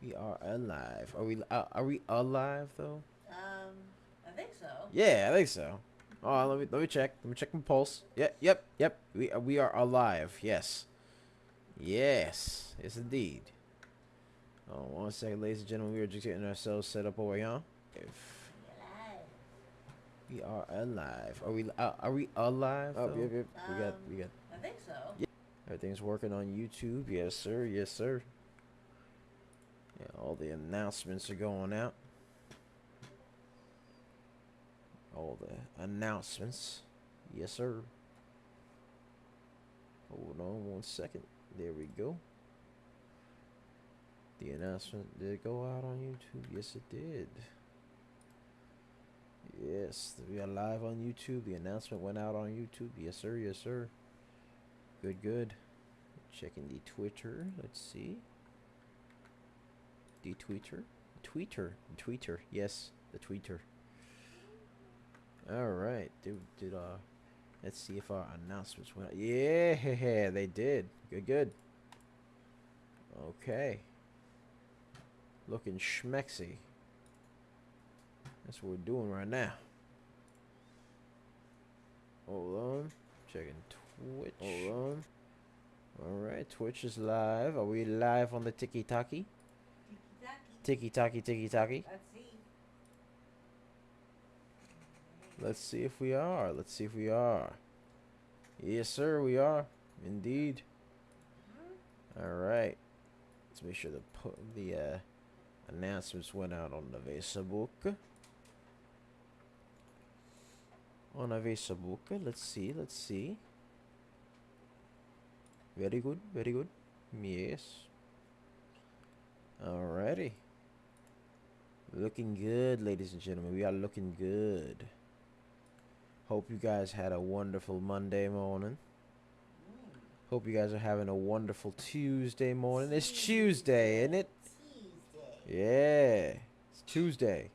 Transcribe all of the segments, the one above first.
We are alive. Are we alive though? I think so. Yeah, I think so. Oh, let me check. Let me check my pulse. Yep. We are alive. Yes. Yes, indeed. Oh, 1 second, ladies and gentlemen. We are just getting ourselves set up over here. If Alive. we are alive, are we alive? Oh, yep. We got. I think so. Yeah. Everything's working on YouTube. Yes, sir. Yes, sir. Yeah, all the announcements are going out. All the announcements. Yes, sir. Hold on 1 second. There we go. The announcement did go out on YouTube. Yes, it did. Yes, we are live on YouTube. The announcement went out on YouTube. Yes, sir. Yes, sir. Good. Checking the Twitter. Let's see. The Tweeter. Yes, the Tweeter. All right. Let's see if our announcements went out. Yeah, they did. Good. Okay. Looking schmexy. That's what we're doing right now. Hold on. Checking Twitch. Hold on. Alright, Twitch is live. Are we live on the Tiki Taki? Tiki Taki. Let's see. Let's see if we are. Yes, sir, we are. Indeed. Alright. Let's make sure the announcements went out on the Facebook. Let's see. Very good. Yes. Alrighty. Looking good, ladies and gentlemen. We are looking good. Hope you guys had a wonderful Monday morning. Hope you guys are having a wonderful Tuesday morning. It's Tuesday, isn't it? Tuesday. Yeah. It's Tuesday.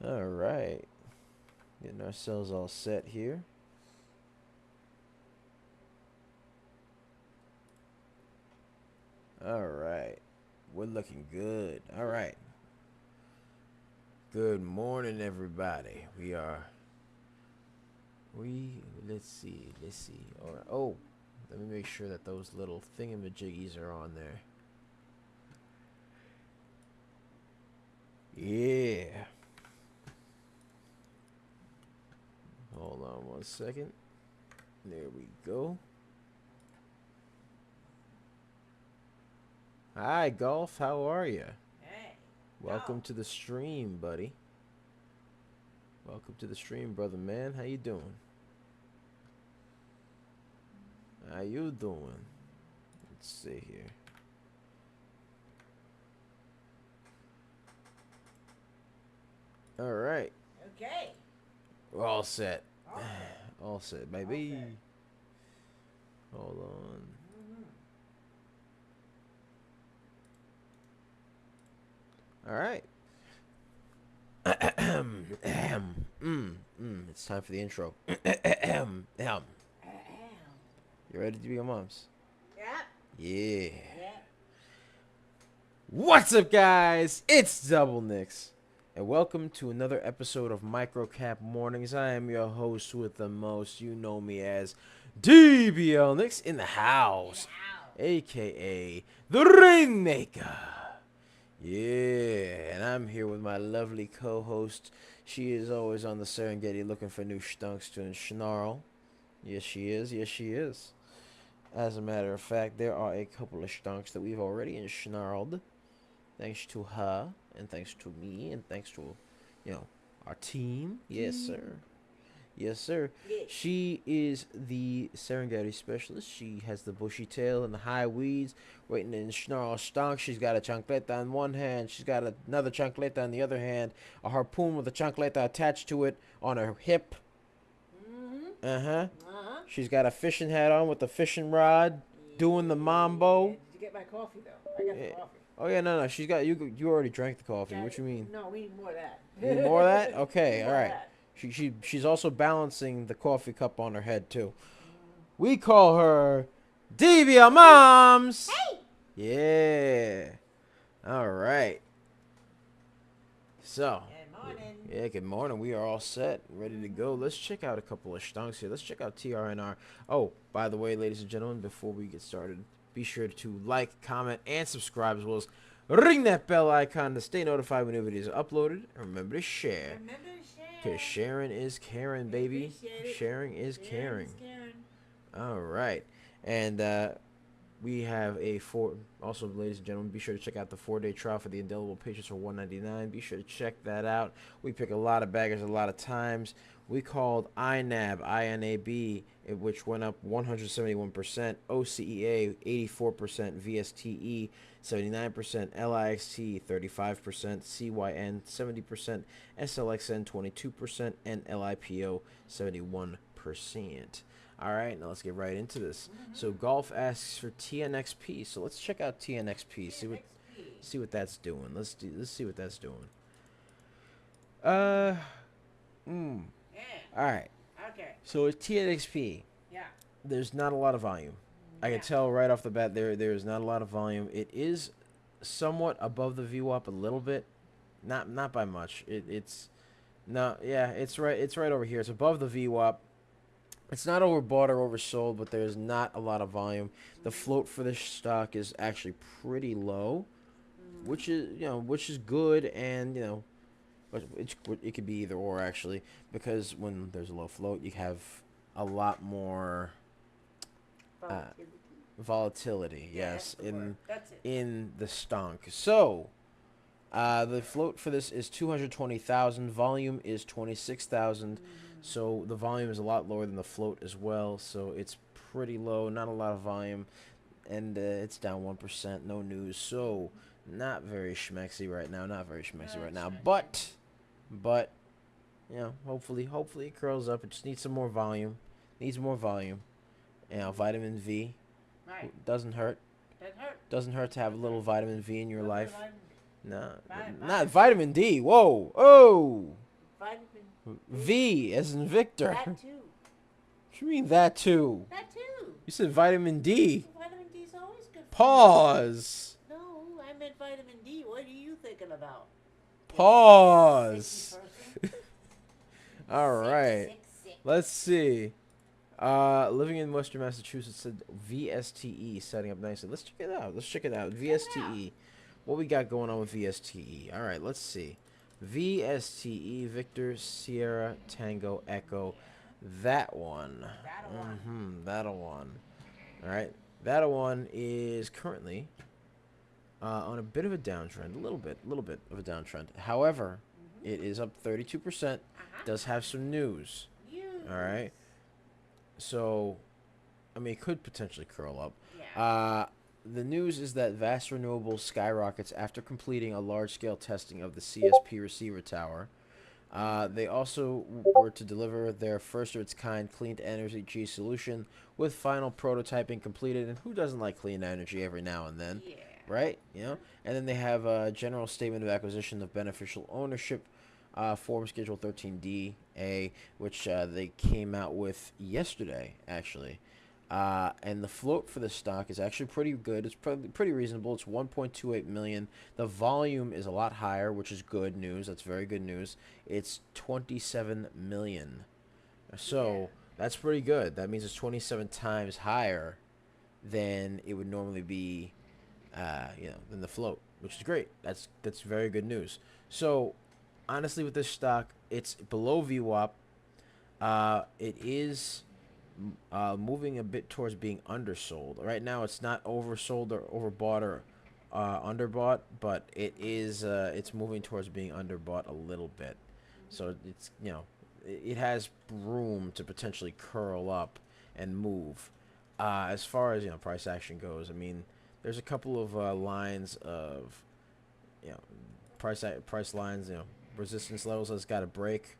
Alright. Getting ourselves all set here. Alright. We're looking good. Alright. Good morning, everybody. Let's see. Alright. Oh, let me make sure that those little thingamajiggies are on there. Yeah. Hold on 1 second. There we go. Hi, Golf. How are you? Hey. Welcome to the stream, buddy. Welcome to the stream, brother man. How you doing? Let's see here. All right. Okay. We're all set. All set. All set, baby. All set. Hold on. All right. It's time for the intro. You ready to be a moms? Yep. Yeah. Yep. What's up, guys? It's Double Nicks, and welcome to another episode of Microcap Mornings. I am your host with the most. You know me as DBL Nicks in the house, aka the Rainmaker. Yeah, and I'm here with my lovely co-host. She is always on the Serengeti looking for new stunks to snarl. Yes, she is. As a matter of fact, there are a couple of stunks that we've already ensnarled. Thanks to her, and thanks to me, and thanks to, our team. Yes, sir. Yes, sir. Yeah. She is the Serengeti specialist. She has the bushy tail and the high weeds, waiting to snarl stonk. She's got a chancleta on one hand. She's got another chancleta on the other hand. A harpoon with a chancleta attached to it on her hip. She's got a fishing hat on with the fishing rod, doing the mambo. Did you get my coffee though? I got Yeah. the coffee. Oh yeah, no. She's got you. You already drank the coffee. What you mean? No, we need more of that. You need more of that? Okay, More all of right. that. She's also balancing the coffee cup on her head too. We call her DBL Moms. Hey! Yeah. All right. So, Good morning. yeah, good morning. We are all set, ready to go. Let's check out a couple of stonks here. Let's check out TRNR. Oh, by the way, ladies and gentlemen, before we get started, be sure to like, comment, and subscribe, as well as ring that bell icon to stay notified when new videos are uploaded. And remember to share. Remember to share. Because sharing is caring, baby. Appreciate it. Sharing is caring. Caring. All right. And we have also, ladies and gentlemen, be sure to check out the 4-day trial for the indelible patients for $199. Be sure to check that out. We pick a lot of baggers a lot of times. We called INAB, INAB, which went up 171%, OCEA 84%, VSTE 79%, LIXT 35%, CYN 70%, SLXN 22%, and LIPO 71%. All right, now let's get right into this. So golf asks for TNXP. So let's check out TNXP. See what that's doing. Let's see what that's doing. Yeah. All right. Okay. So with TNXP, Yeah. there's not a lot of volume. I can tell right off the bat there is not a lot of volume. It is somewhat above the VWAP a little bit, not by much. It's right over here. It's above the VWAP. It's not overbought or oversold, but there's not a lot of volume. The float for this stock is actually pretty low, which is good, and it could be either or actually, because when there's a low float, you have a lot more volatility. Yes, in the stonk. So the float for this is 220,000. Volume is 26,000. So the volume is a lot lower than the float as well. So it's pretty low, not a lot of volume, and it's down 1%. No news. So not very schmexy right now. Not very schmexy right now. But hopefully it curls up. It just needs some more volume. Needs more volume. Vitamin V. Right. Doesn't hurt. Doesn't hurt to have a little vitamin V in your life. No, not vitamin D. Whoa. Oh. Vitamin V as in Victor. That too. What you mean that too? That too. You said vitamin D. Vitamin D is always good. Pause. No, I meant vitamin D. What are you thinking about? Pause. Sicky All person. right. Sick. Let's see. Living in Western Massachusetts said VSTE setting up nicely. Let's check it out. VSTE. What we got going on with VSTE? All right, let's see. VSTE, Victor, Sierra, Tango, Echo. That one. That one. All right. That one is currently on a bit of a downtrend. A little bit of a downtrend. However, it is up 32%. Does have some news. All right. So, I mean, it could potentially curl up. Yeah. The news is that Vast Renewables skyrockets after completing a large-scale testing of the CSP receiver tower. They also were to deliver their first-of-its-kind clean energy solution with final prototyping completed. And who doesn't like clean energy every now and then? Yeah. Right? And then they have a general statement of acquisition of beneficial ownership, form schedule 13D-A, which they came out with yesterday, actually. And the float for the stock is actually pretty good. It's pretty reasonable. It's 1.28 million. The volume is a lot higher, which is good news. That's very good news. It's 27 million. So that's pretty good. That means it's 27 times higher than it would normally be, than the float, which is great. That's very good news. So honestly, with this stock, it's below VWAP. It is moving a bit towards being undersold. Right now, it's not oversold or overbought or underbought, but it's moving towards being underbought a little bit. So it's it has room to potentially curl up and move. As far as price action goes, I mean, there's a couple of lines of price lines. Resistance levels that's got to break.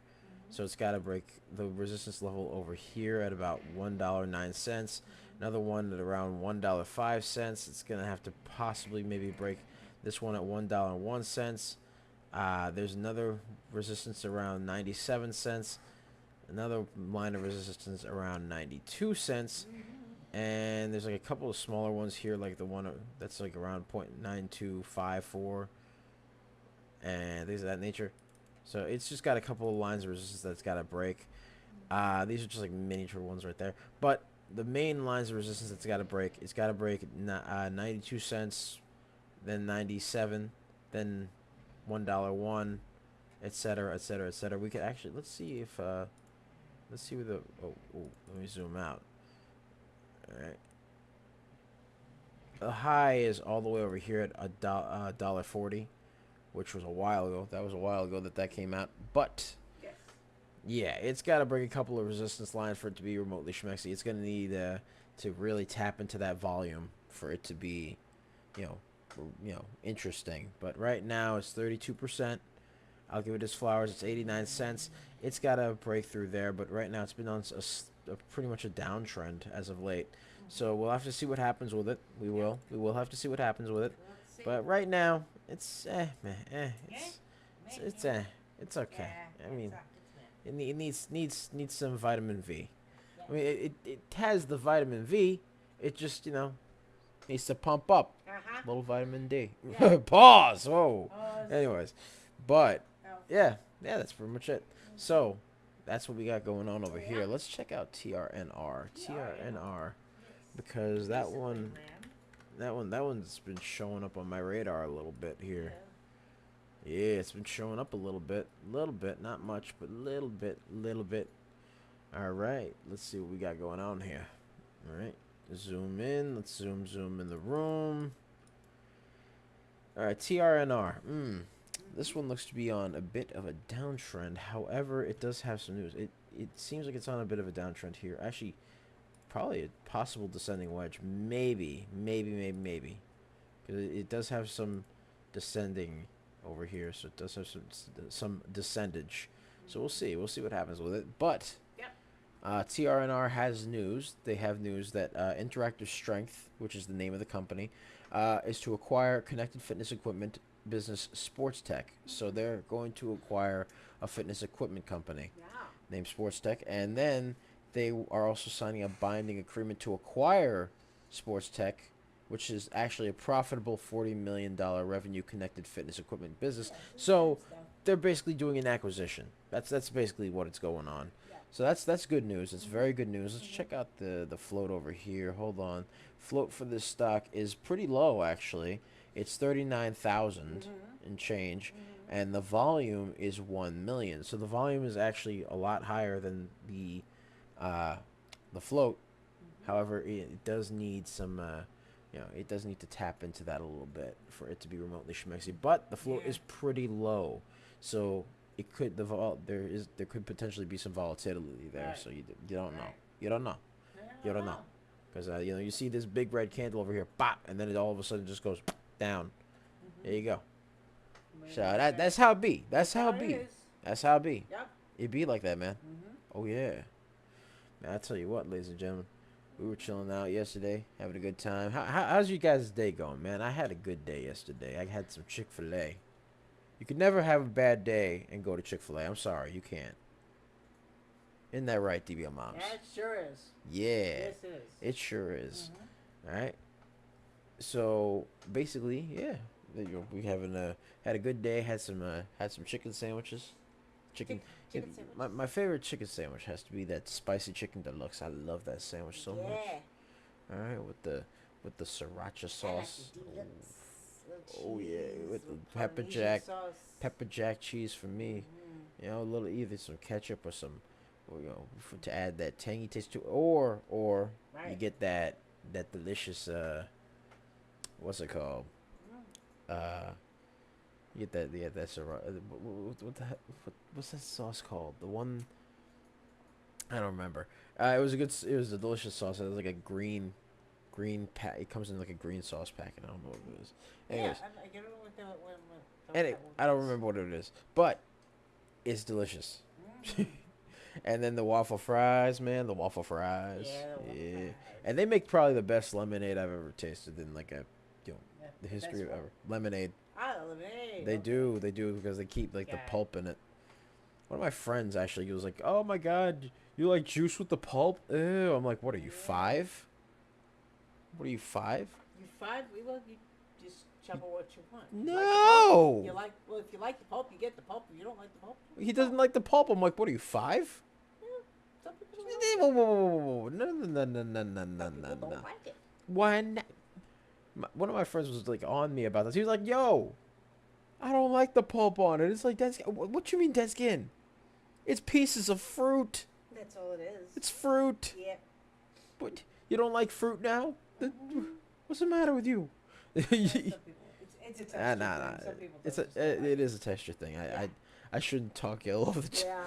So it's got to break the resistance level over here at about $1.09. Another one at around $1.05. It's going to have to possibly maybe break this one at $1.01. There's another resistance around 97 cents. Another line of resistance around 92 cents. And there's like a couple of smaller ones here, like the one that's like around 0.9254 and things of that nature. So it's just got a couple of lines of resistance that's got to break. These are just like miniature ones right there. But the main lines of resistance that's got to break, it's got to break 92 cents, then 97, then $1, etc., etc., etc. We could actually, let's see if, let's see where the, let me zoom out. All right. The high is all the way over here at $1.40, which was a while ago. That was a while ago that came out. But Yes. yeah, it's got to bring a couple of resistance lines for it to be remotely schmexy. It's gonna need to really tap into that volume for it to be, you know, interesting. But right now it's 32%. I'll give it its flowers. It's 89 cents. It's got to break through there, but right now it's been on pretty much a downtrend as of late. So we'll have to see what happens with it. We will. We will have to see what happens with it. Let's see. But right now, it's it's okay. Yeah, I mean, it's it needs some vitamin V. Yeah. I mean, it has the vitamin V. It just needs to pump up. Uh-huh. Little vitamin D. Yeah. Pause. Whoa. Oh, Anyways, but oh. yeah, that's pretty much it. So that's what we got going on over here. Let's check out TRNR. TRNR, because that one's been showing up on my radar a little bit here. Yeah, it's been showing up a little bit, not much, but little bit. All right, let's see what we got going on here. All right, zoom in. Let's zoom in the room. All right, TRNR. This one looks to be on a bit of a downtrend. However, it does have some news. It seems like it's on a bit of a downtrend here. Actually, probably a possible descending wedge. Maybe. Because it does have some descending over here, so it does have some descendage. So we'll see. We'll see what happens with it. But TRNR has news. They have news that Interactive Strength, which is the name of the company, is to acquire connected fitness equipment business Sports Tech. So they're going to acquire a fitness equipment company named Sports Tech, and then they are also signing a binding agreement to acquire Sports Tech, which is actually a profitable $40 million revenue connected fitness equipment business. So they're basically doing an acquisition. That's basically what it's going on. So that's good news. It's very good news. Let's check out the float over here. Hold on. Float for this stock is pretty low, actually. It's 39,000 and change, and the volume is 1 million. So the volume is actually a lot higher than the float. However, it does need some, it does need to tap into that a little bit for it to be remotely schmexy. But the float is pretty low, so it could there could potentially be some volatility there. So you don't know. You don't know. You don't know. Because you see this big red candle over here, pop, and then it all of a sudden just goes down. There you go. So that's how it be. That's how it be. That's how it be. Yep. It be like that, man. Oh yeah. Man, I tell you what, ladies and gentlemen, we were chilling out yesterday, having a good time. How's you guys' day going, man? I had a good day yesterday. I had some Chick-fil-A. You could never have a bad day and go to Chick-fil-A. I'm sorry, you can't. Isn't that right, DBL Moms? Yeah, it sure is. Yeah. Yes, it is. It sure is. All right. So basically, yeah, we had a good day. Had some chicken sandwiches. Chicken sandwich. My favorite chicken sandwich has to be that spicy chicken deluxe. I love that sandwich so much. All right, with the sriracha sauce. Oh yeah, with the pepper jack cheese for me. You know, a little either some ketchup or some, to add that tangy taste to, or you get that delicious what's it called? You get that sriracha. What's that sauce called? The one I don't remember. It was a delicious sauce. It was like a green pack. It comes in like a green sauce packet. I don't know what it is. Anyways, I don't remember what it is, but it's delicious. And then the waffle fries, man. The waffle fries. Yeah. And they make probably the best lemonade I've ever tasted in like the history of ever. Lemonade. Lemonade. They do because they keep like the pulp in it. One of my friends actually, he was like, "Oh my god, you like juice with the pulp?" Ew. I'm like, "What are you, 5?" What are you, 5? You 5? Well, you just chop what you want. No. You like well, if you like the pulp, you get the pulp. If you don't like the pulp, He doesn't like the pulp. I'm like, what are you, 5? yeah, some people don't Whoa, like whoa, whoa, whoa, whoa. No, no, no, no, no, no, it. no, Some no, people no. don't like it. One. One of my friends was like on me about this. He was like, "Yo, I don't like the pulp on it." It's like, that's what you mean dead skin? It's pieces of fruit. That's all it is. It's fruit. Yep. What? You don't like fruit now? What's the matter with you? Yeah, some people. It's a texture Nah. thing. Some people It's just don't like it is a texture thing. Yeah. I shouldn't talk ill of the Yeah.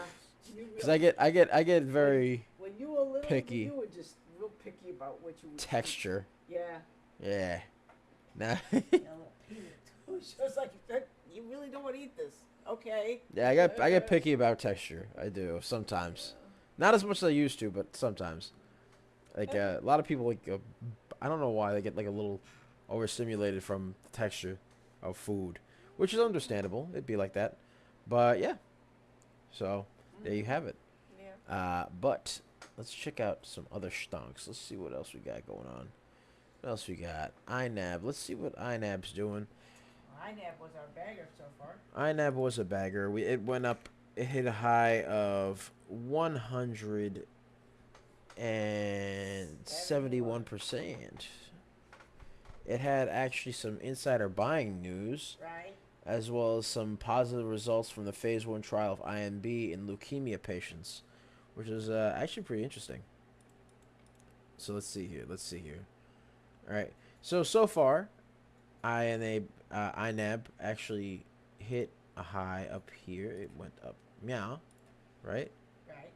You because I get very when you were little, picky. you were just real picky about what you would texture. eat. Yeah. Yeah. Nah. You know, it's just like you really don't want to eat this. Okay. Yeah, I get picky about texture. I do sometimes. Not as much as I used to, but sometimes. Like a lot of people like I don't know why they get like a little overstimulated from the texture of food, which is understandable. It'd be like that. But yeah. So, there you have it. Yeah. But let's check out some other stonks. Let's see what else we got going on. What else we got? INAB. Let's see what INAB's doing. INAB was our bagger so far. INAB was a bagger. It went up. It hit a high of 171%. It had actually some insider buying news, Right. as well as some positive results from the phase 1 trial of INB in leukemia patients, which is actually pretty interesting. So let's see here. All right. So far, INAB actually hit a high up here. It went up, meow, right, Right.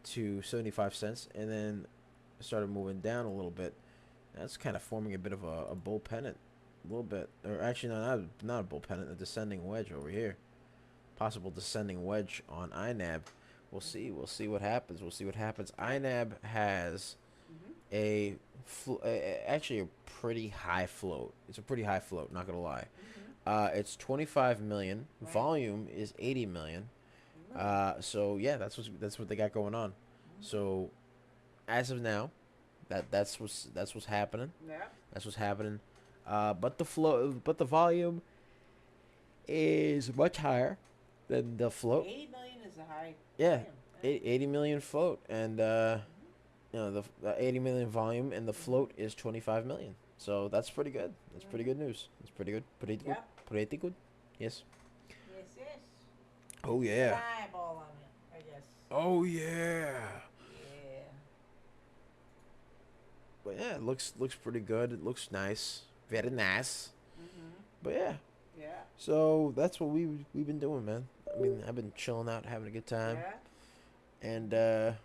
to 75 cents, and then started moving down a little bit. That's kind of forming a bit of a bull pennant, a little bit, or actually not a bull pennant, a descending wedge over here. Possible descending wedge on INAB. We'll see what happens. INAB has actually a pretty high float. It's a pretty high float, not gonna lie. It's 25 million. Right. Volume is 80 million. So yeah, that's what they got going on. So as of now, that's what's happening. Yeah. That's what's happening. But the volume is much higher than the float. 80 million is a high. Yeah, volume. 80 million float, and the 80 million volume, and the float is 25 million. So that's pretty good. That's pretty good news. That's pretty good. Pretty good. Yep. Pretty good. Yes. Yes. Oh yeah. Eyeball on it, I guess. Oh yeah. Yeah. But yeah, it looks pretty good. It looks nice. Very nice. But yeah. Yeah. So that's what we've been doing, man. I mean, I've been chilling out, having a good time, Yeah. and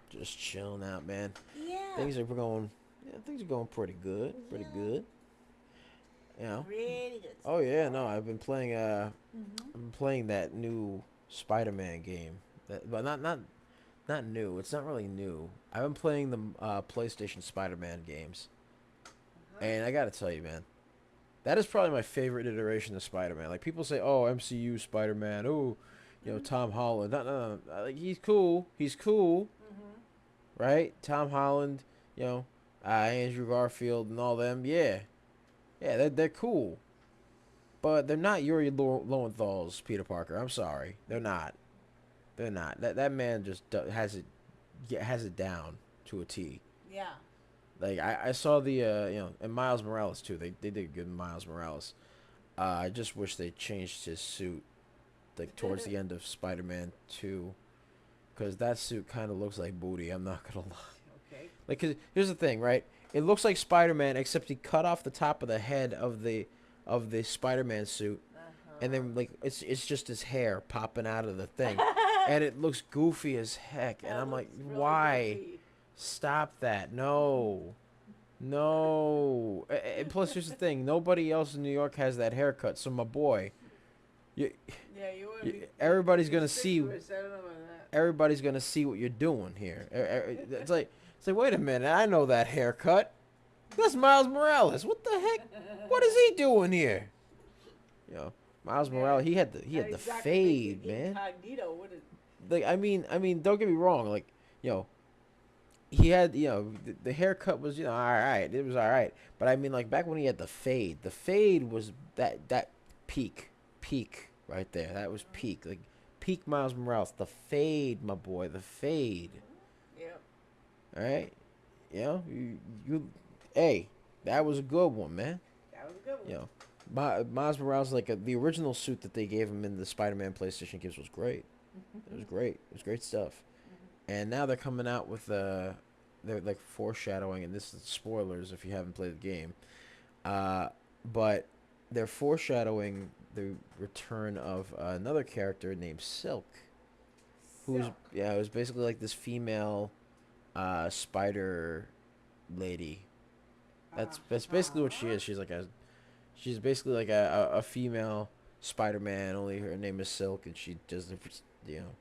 just chilling out, man. Yeah. Things are going pretty good. Pretty good. You know. Pretty good. Oh yeah, no, I've been playing that new Spider-Man game. But not new. It's not really new. I've been playing the PlayStation Spider-Man games. And I got to tell you, man, that is probably my favorite iteration of Spider-Man. Like people say, "Oh, MCU Spider-Man. Oh, Tom Holland." No. Like he's cool. Right? Tom Holland, Andrew Garfield and all them. Yeah, they're cool, but they're not Yuri Lowenthal's Peter Parker. I'm sorry, they're not. That man just has it down to a T. Yeah. Like I saw the and Miles Morales too. They did good in Miles Morales. I just wish they changed his suit, like towards the end of Spider-Man 2, because that suit kind of looks like booty. I'm not gonna lie. Okay. Like, 'cause here's the thing, right? It looks like Spider-Man, except he cut off the top of the head of the Spider-Man suit, and then like it's just his hair popping out of the thing, and it looks goofy as heck. And I'm like, Really why? goofy. Stop that! No. And plus, here's the thing: nobody else in New York has that haircut. So my boy, Yeah, you want to be. everybody's be gonna see. conspicuous, I don't know about that. Everybody's gonna see what you're doing here. It's like wait a minute, I know that haircut. That's Miles Morales. What the heck? What is he doing here? Miles Morales. He had the Exactly fade, thinking man. Incognito, what is. Like I mean, don't get me wrong. Like he had, the haircut was, all right. It was all right. But I mean, like back when he had the fade. The fade was that peak right there. That was peak, like peak Miles Morales. The fade, my boy, the fade. Yep. All right, you, hey, that was a good one, man. That was a good You one. know, Miles Morales, like the original suit that they gave him in the Spider-Man PlayStation games was great. It was great. It was great stuff. And now they're coming out with they're like foreshadowing, and this is spoilers if you haven't played the game. But they're foreshadowing the return of another character named Silk, who's Silk. it was basically like this female spider lady. That's basically what she is. She's basically like a female Spider-Man. Only her name is Silk, and she does you know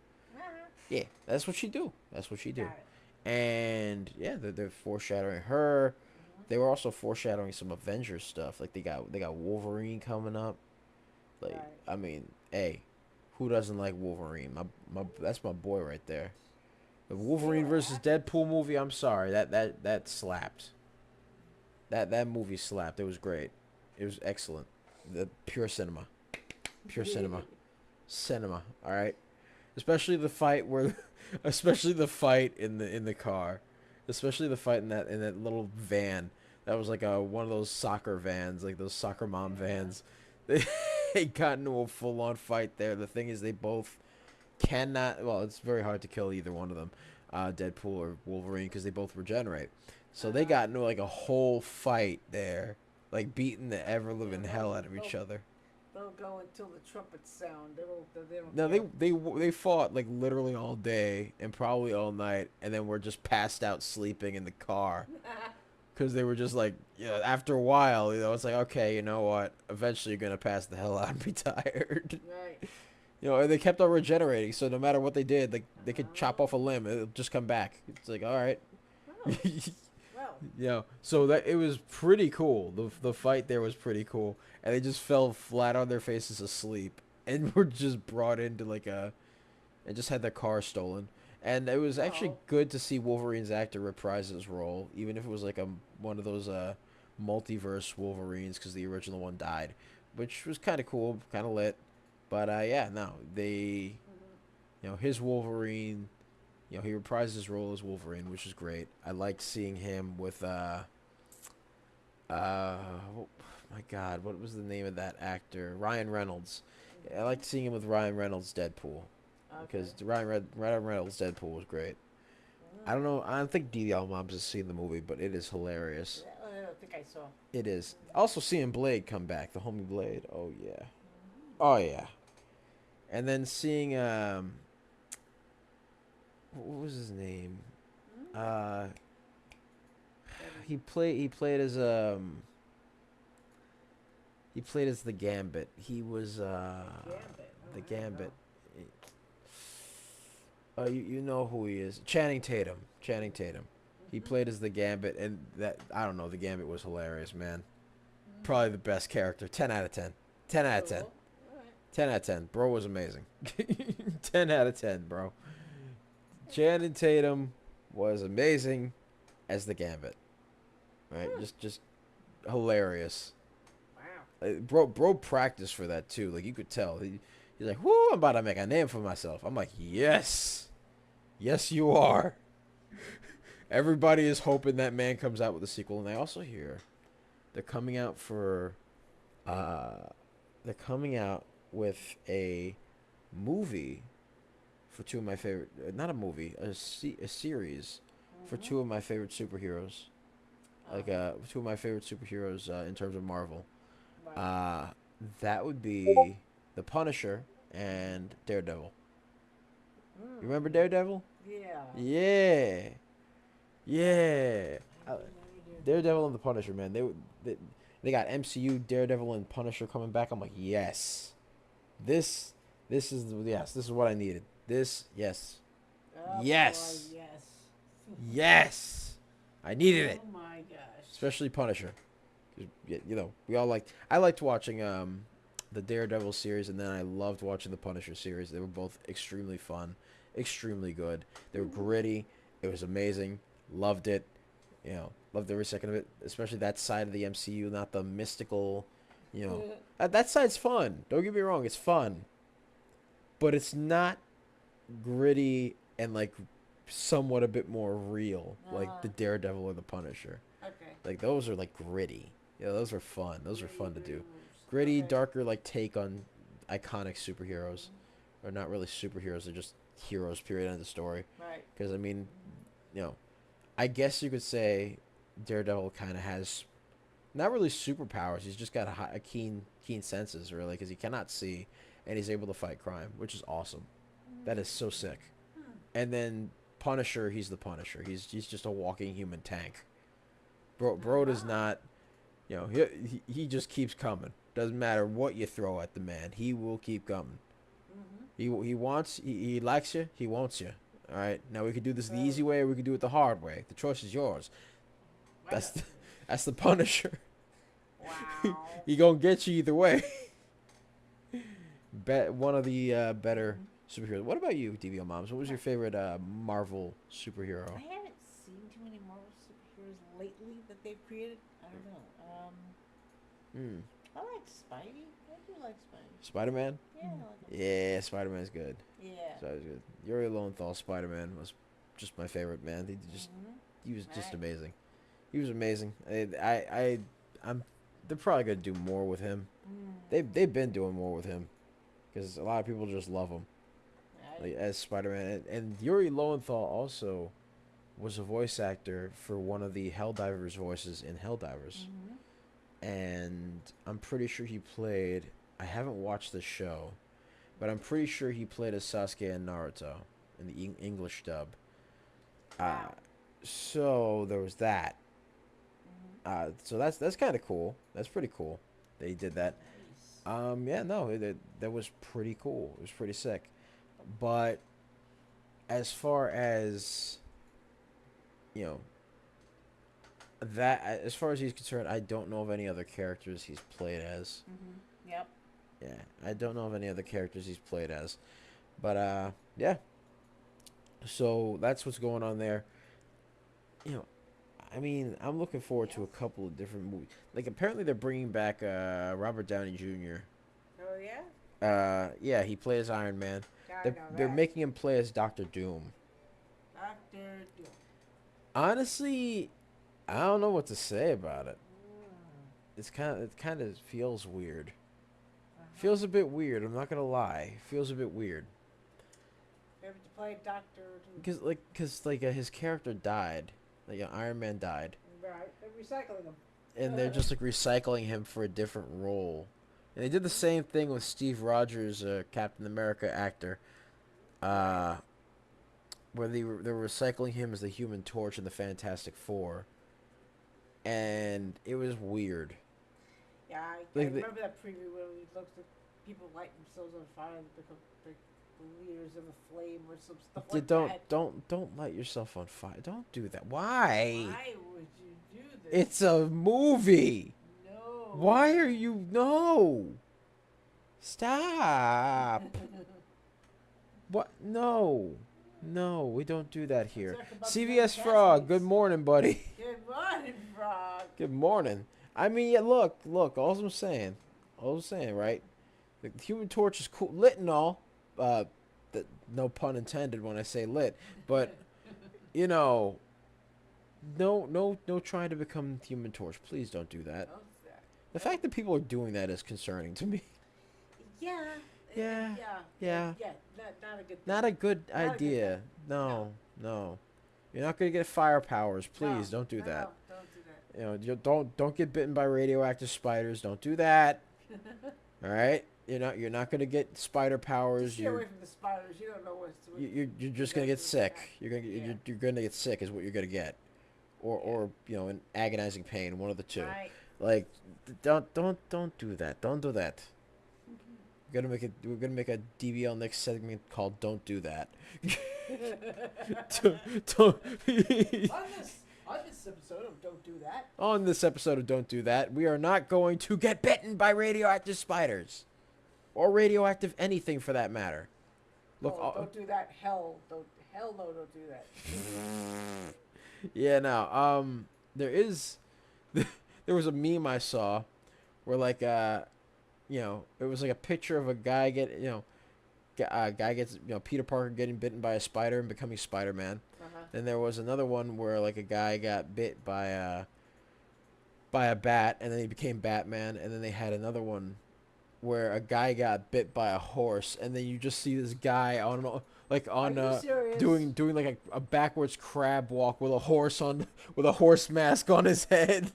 yeah, that's what she do. That's what she do. Got it. And yeah, they're foreshadowing her. They were also foreshadowing some Avengers stuff. Like they got Wolverine coming up. Like Right. I mean, hey, who doesn't like Wolverine? My that's my boy right there. The Wolverine Still versus active. Deadpool movie. I'm sorry, that slapped. That movie slapped. It was great. It was excellent. The pure cinema, pure cinema, cinema. All right, especially the fight where, especially the fight in the car, especially the fight in that little van. That was like one of those soccer vans, like those soccer mom Yeah. vans. They got into a full on fight there. The thing is, they both cannot. Well, it's very hard to kill either one of them, Deadpool or Wolverine, because they both regenerate. So they Uh-huh. got into like a whole fight there, like beating the ever Yeah, living hell out of each other. they'll go until the trumpets sound. They don't No, care. they fought like literally all day and probably all night, and then were just passed out sleeping in the car because they were just like, after a while, it's like, okay, you know what? Eventually, you're gonna pass the hell out and be tired. Right. And they kept on regenerating, so no matter what they did, like they could chop Uh-huh. off a limb, it'll just come back. It's like, all right. Oh, well. So that it was pretty cool. The fight there was pretty cool, and they just fell flat on their faces asleep, and were just brought into like and just had their car stolen. And it was actually Oh. good to see Wolverine's actor reprise his role, even if it was like one of those multiverse Wolverines, because the original one died, which was kind of cool, kind of lit. But yeah, no, they, his Wolverine, he reprised his role as Wolverine, which is great. I liked seeing him with oh my God, what was the name of that actor? Ryan Reynolds. I liked seeing him with Ryan Reynolds Deadpool, Okay. because Ryan Reynolds Deadpool was great. I don't know. I don't think DDL Moms has seen the movie, but it is hilarious. I don't think I saw. It is. Also seeing Blade come back, the homie Blade. Oh yeah. Oh yeah. And then seeing what was his name? Uh, he played as the Gambit. He was Gambit. the Oh, I don't Gambit. know. You know who he is? Channing Tatum. Channing Tatum. He played as the Gambit, and that I don't know. The Gambit was hilarious, man. Probably the best character. 10 out of 10. 10 out of 10. Cool. All right. 10 out of 10. Bro was amazing. 10 out of 10, bro. Channing Tatum was amazing as the Gambit. Right? Just hilarious. Wow. Bro practiced for that too. Like you could tell. He's like, "Whoo, I'm about to make a name for myself." I'm like, "Yes. Yes, you are." Everybody is hoping that man comes out with a sequel, and I also hear they're coming out for uh they're coming out with a movie for two of my favorite, not a movie, a series for two of my favorite superheroes. Like two of my favorite superheroes in terms of Marvel. Wow. Uh that would be the Punisher and Daredevil. You remember Daredevil? Yeah. Yeah. Yeah. I do know you do. Daredevil and the Punisher, man. They got MCU Daredevil and Punisher coming back. I'm like, yes, this this is what I needed. Yes, Oh, yes, boy, yes. yes, I needed it. Oh my gosh. Especially Punisher. We all liked. I liked watching the Daredevil series, and then I loved watching the Punisher series. They were both extremely fun, extremely good. They were gritty. It was amazing. Loved it. Loved every second of it. Especially that side of the MCU, not the mystical. That side's fun. Don't get me wrong, it's fun, but it's not gritty and like somewhat a bit more real, like the Daredevil or the Punisher. Okay. Like those are like gritty. Yeah, those are fun. Those are fun to do. Gritty. Gritty, Okay. darker, like take on iconic superheroes, or not really superheroes. They're just heroes. Period. End of story. Right. Because I mean, you know, I guess you could say Daredevil kind of has not really superpowers. He's just got a keen senses, really, because he cannot see, and he's able to fight crime, which is awesome. That is so sick. And then Punisher, he's the Punisher. He's just a walking human tank. Bro does not, he just keeps coming. Doesn't matter what you throw at the man, he will keep coming. He likes you, he wants you. All right, now we could do this the easy way, or we could do it the hard way. The choice is yours. That's the Punisher. Wow. He gonna get you either way. One of the better superheroes. What about you, DVO Moms? What was your favorite Marvel superhero? I haven't seen too many Marvel superheroes lately that they've created. I don't know. I like Spidey. I do like Spidey. Spider-Man? Yeah, I like him. Yeah, Spider-Man's good. Yeah. Spider's good. Yuri Lowenthal Spider-Man was just my favorite, man. He was just Right. amazing. He was amazing. They're probably gonna do more with him. They've been doing more with him because a lot of people just love him like as Spider-Man. And Yuri Lowenthal also was a voice actor for one of the Helldivers voices in Helldivers. And I'm pretty sure he played. I haven't watched the show, but I'm pretty sure he played as Sasuke in Naruto in the English dub. Wow. So there was that. So that's kind of cool. That's pretty cool. They did that. Nice. Yeah, no, that was pretty cool. It was pretty sick. But as far as as far as he's concerned, I don't know of any other characters he's played as. Yep. Yeah, I don't know of any other characters he's played as. But yeah. So that's what's going on there. I mean, I'm looking forward to a couple of different movies. Like apparently they're bringing back Robert Downey Jr. Oh yeah. Yeah, he plays Iron Man. I They're know making him play as Doctor Doom. Doctor Doom. Honestly, I don't know what to say about it. It kind of feels weird. Feels a bit weird. I'm not gonna lie. Feels a bit weird. Maybe to play Doctor Doom. Cause his character died. Like Iron Man died, Right. They're recycling them. and they're just like recycling him for a different role. And they did the same thing with Steve Rogers, Captain America actor, where they were recycling him as the Human Torch in the Fantastic Four, and it was weird. Yeah, I Like remember that preview where we looked at people lighting themselves on fire and become the leaders of the flame or some stuff like that. Don't light yourself on fire. Don't do that. Why? Why would you do this? It's a movie. No. Why are you no? Stop. What? No. No, we don't do that here. Talk about CVS the Frog, good Fantastics. morning, buddy. Good morning, Frog. Good morning. I mean, yeah, look, all I'm saying, right? The Human Torch is cool, lit and all. No pun intended when I say lit, but no trying to become Human Torch. Please don't do that. The fact that people are doing that is concerning to me. Yeah. Yeah. Yeah. Not a good thing. Not a good Not a good idea. thing. No. You're not gonna get fire powers. Please don't do that. No, don't do that. You don't get bitten by radioactive spiders. Don't do that. All right. You're not gonna get spider powers. Just stay away from the spiders. You don't know what's. You're just gonna get sick. You're gonna get sick is what you're gonna get, or in agonizing pain. One of the two. Right. Like, don't do that. Don't do that. We're gonna make a DBL next segment called "Don't Do That." On this episode of Don't Do That. On this episode of "Don't Do That," we are not going to get bitten by radioactive spiders, or radioactive anything for that matter. Look, Don't do that. Hell no, don't do that. Yeah, now, there is, there was a meme I saw where like it was like a picture of a guy guy gets Peter Parker getting bitten by a spider and becoming Spider-Man. Uh-huh. Then there was another one where like a guy got bit by a bat and then he became Batman. And then they had another one where a guy got bit by a horse and then you just see this guy on like Are on you serious? doing like a backwards crab walk with a horse on with a horse mask on his head.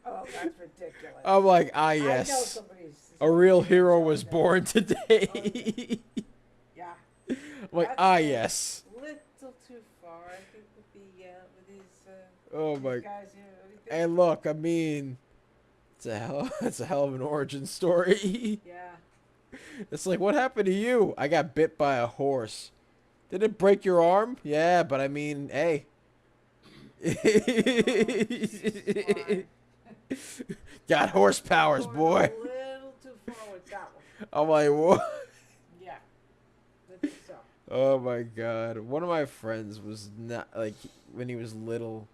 Oh, that's ridiculous. I'm like, ah, I know yes, a somebody real hero showing was that. born Oh, today. yeah. I'm like, That's ah, a yes. little too far, I think, with Oh these my. guys here. What do you think? And look, I mean, it's a hell of an origin story. Yeah. It's like, what happened to you? I got bit by a horse. Did it break your arm? Yeah, but I mean, hey. Fine. Got horse powers, Going boy. a little too far with that one. I'm like, what? Yeah. I think so. Oh my god. One of my friends was not like when he was little,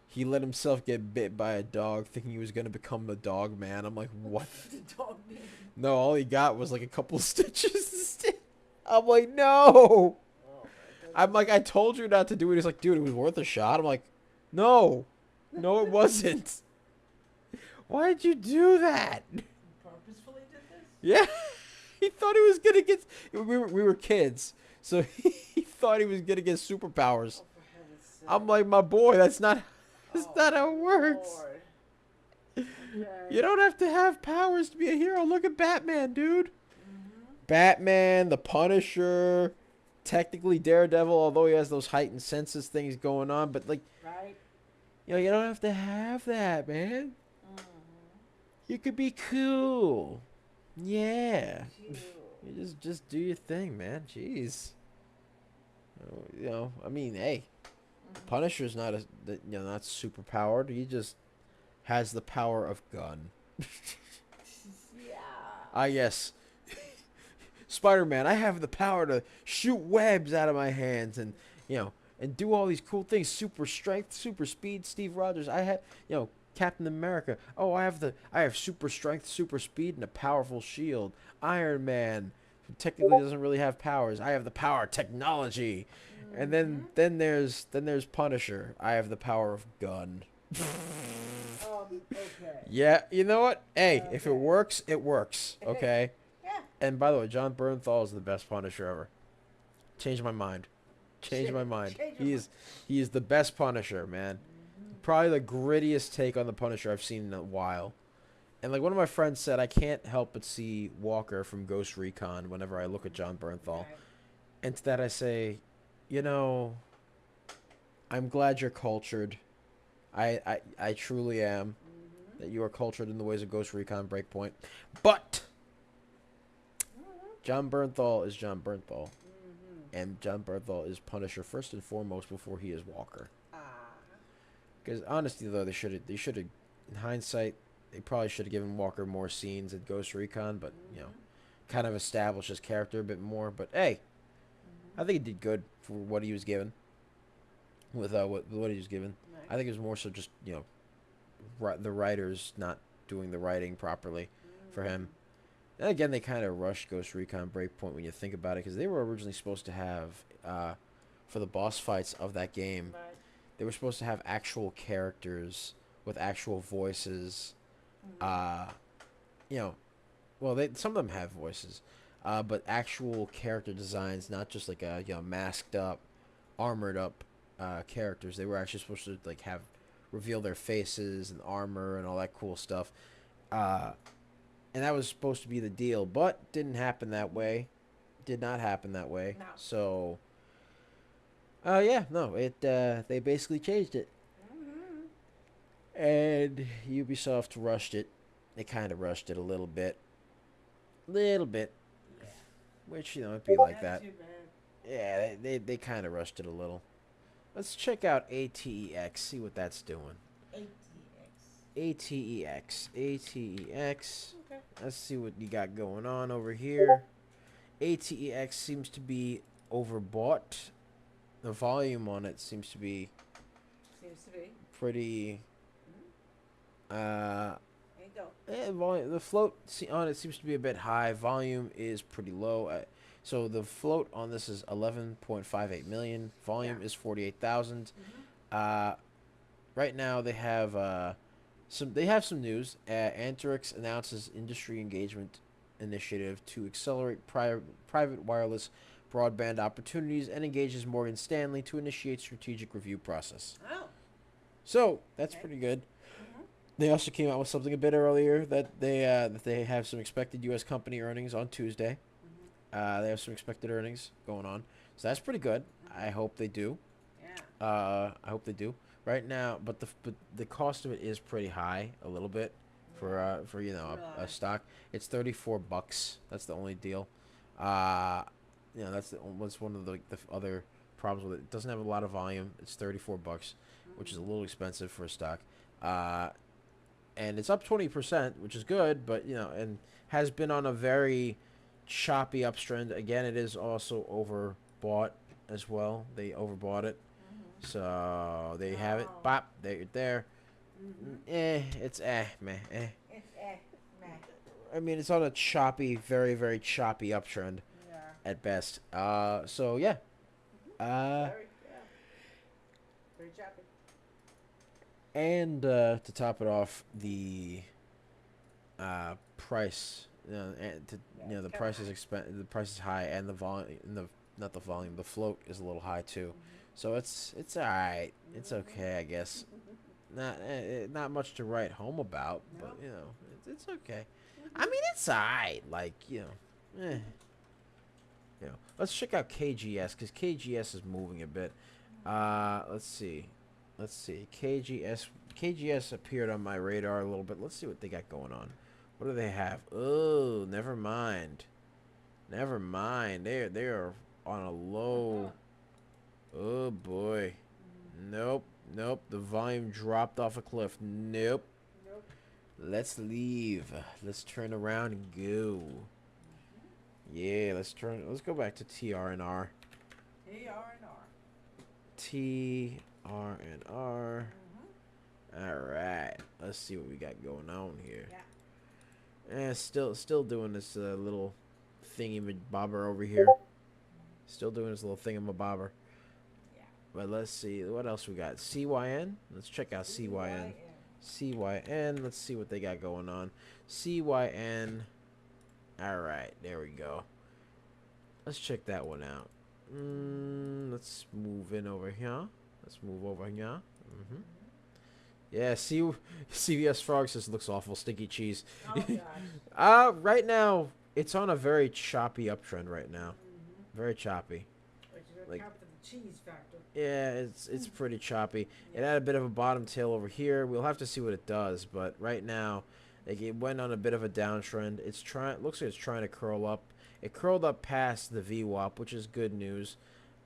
he let himself get bit by a dog thinking he was gonna become the dog man. I'm like, what? The dog name. No, all he got was like a couple stitches. I'm like, no. Oh my I'm like, I told you not to do it. He's like, dude, it was worth a shot. I'm like, no. No, it wasn't. Why'd you do that? Purposefully did this? Yeah. He thought he was gonna get. We were kids, so he thought he was gonna get superpowers. Oh, for heaven's sake. I'm like, my boy, that's not Oh, not how it works. Lord. Okay. You don't have to have powers to be a hero. Look at Batman, dude. Mm-hmm. Batman, the Punisher, technically Daredevil, although he has those heightened senses things going on, but like, Right? you don't have to have that, man. Mm-hmm. You could be cool. Yeah. Cute. You just do your thing, man. Jeez. I mean, hey, Mhm. Punisher's not not super powered. He just has the power of gun. Yeah. Ah, yes. Spider-Man, I have the power to shoot webs out of my hands and do all these cool things. Super strength, super speed. Steve Rogers, I have, Captain America. Oh, I have super strength, super speed, and a powerful shield. Iron Man, who technically doesn't really have powers. I have the power of technology. And then there's Punisher. I have the power of gun. Okay. Yeah, you know what? Hey, if it Okay. works, it works. Okay. Yeah. And by the way, John Bernthal is the best Punisher ever. Changed my mind. Changed my mind. Change your He is the best Punisher, man. Probably the grittiest take on the Punisher I've seen in a while. And like one of my friends said, I can't help but see Walker from Ghost Recon whenever I look at John Bernthal. Right. And to that I say, I'm glad you're cultured. I truly am. Mm-hmm. That you are cultured in the ways of Ghost Recon Breakpoint. But John Bernthal is John Bernthal. Mm-hmm. And John Bernthal is Punisher first and foremost before he is Walker. Ah. Because honestly, though, they should have, in hindsight, they probably should have given Walker more scenes at Ghost Recon, but kind of established his character a bit more. But hey, I think he did good for what he was given. With what he was given, Right. I think it was more so just the writers not doing the writing properly for him. And again, they kind of rushed Ghost Recon Breakpoint when you think about it, because they were originally supposed to have, for the boss fights of that game, Right. they were supposed to have actual characters with actual voices. Well, some of them have voices, but actual character designs, not just like masked up, armored up characters. They were actually supposed to like have reveal their faces and armor and all that cool stuff. And that was supposed to be the deal, but didn't happen that way. Did not happen that way. No. So, they basically changed it. Mm-hmm. And Ubisoft rushed it. They kind of rushed it a little bit. Yeah. Which, it'd be like that. Too bad. Yeah, they kind of rushed it a little. Let's check out ATEX, see what that's doing. ATX. ATEX. Okay. Let's see what you got going on over here. ATEX seems to be overbought. The volume on it seems to be Seems Seems to be. pretty. Uh, There you go. volume. The float on it seems to be a bit high. Volume is pretty low. So the float on this is 11.58 million. Volume Yeah. is 48,000. Mm-hmm. Uh, right now they have some news. Anterix announces industry engagement initiative to accelerate private wireless broadband opportunities and engages Morgan Stanley to initiate strategic review process. Oh. So that's Okay. pretty good. Mm-hmm. They also came out with something a bit earlier that they have some expected U.S. company earnings on Tuesday. Mm-hmm. They have some expected earnings going on, so that's pretty good. I Mm-hmm. hope they do. Yeah. I hope they do. Right now, but the cost of it is pretty high, a little bit, Yeah. for a Really. stock. It's $34. That's the only deal. Uh, that's one of the other problems with it. It doesn't have a lot of volume. It's $34, which is a Mm-hmm. little expensive for a stock. Uh, and it's up 20%, which is good, but and has been on a very choppy uptrend. Again, it is also overbought as well. They overbought it, Mm-hmm. so they have it. Oh. Bop, there. Mm-hmm. It's meh, eh. It's meh. I mean, it's on a choppy, very very choppy uptrend Yeah. at best. So yeah. Uh, Very. Yeah. Very choppy. and to top it off, the price. Yeah. It's The kind of price is high. the price is high, and the volume, not the volume, the float is a little high too. So it's all right. It's Mm-hmm. okay, I guess. Not much to write home about, No. but it's okay. I Mm-hmm. mean, it's alright. Like let's check out KGS because KGS is moving a bit. Let's see. KGS appeared on my radar a little bit. Let's see what they got going on. What do they have? Oh, never mind. Never mind. They're on a low. Oh boy. Nope. Nope. The volume dropped off a cliff. Nope. Nope. Let's leave. Let's turn around and go. Yeah, let's go back to TRNR. TRNR. TRNR. Mm-hmm. Alright. Let's see what we got going on here. Yeah. Still doing this little thingy bobber over here. Still doing this little thingamabobber. Yeah. But let's see what else we got. CYN. Let's check out CYN. CYN. Let's see what they got going on. CYN. All right, there we go. Let's check that one out. Let's move in over here. Let's move over here. Yeah, CVS Frog says looks awful. Stinky cheese. Oh gosh. Right now it's on a very choppy uptrend right now. Mm-hmm. Very choppy. Which is Like- account for the cheese factor. Yeah, it's pretty choppy. It had a bit of a bottom tail over here. We'll have to see what it does, but right now, like it went on a bit of a downtrend. Looks like it's trying to curl up. It curled up past the VWAP, which is good news.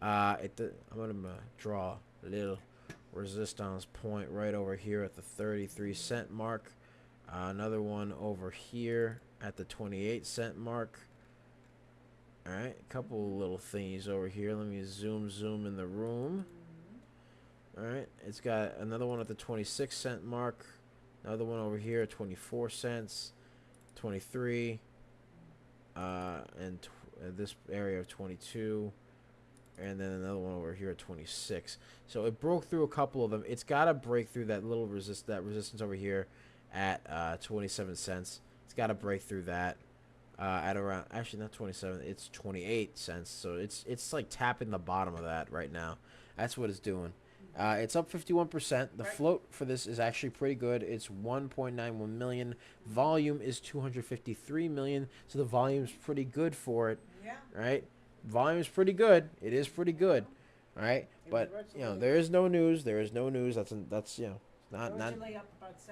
I'm gonna draw a little resistance point right over here at the 33-cent mark. Another one over here at the 28-cent mark. All right, a couple little thingies over here. Let me zoom in the room. All right, it's got another one at the 26-cent mark. Another one over here at 24 cents, 23, and this area of 22, and then another one over here at 26. So it broke through a couple of them. It's got to break through that little resistance over here at 27 cents. It's got to break through that. At around, actually not 27, it's 28 cents. So it's like tapping the bottom of that right now. That's what it's doing. It's up 51%. The float for this is actually pretty good. It's 1.91 million. Volume is 253 million. So the volume's pretty good for it. Yeah. Right? Volume's pretty good. It is pretty good. All right? But there is no news. There is no news. That's not Originally up about 70%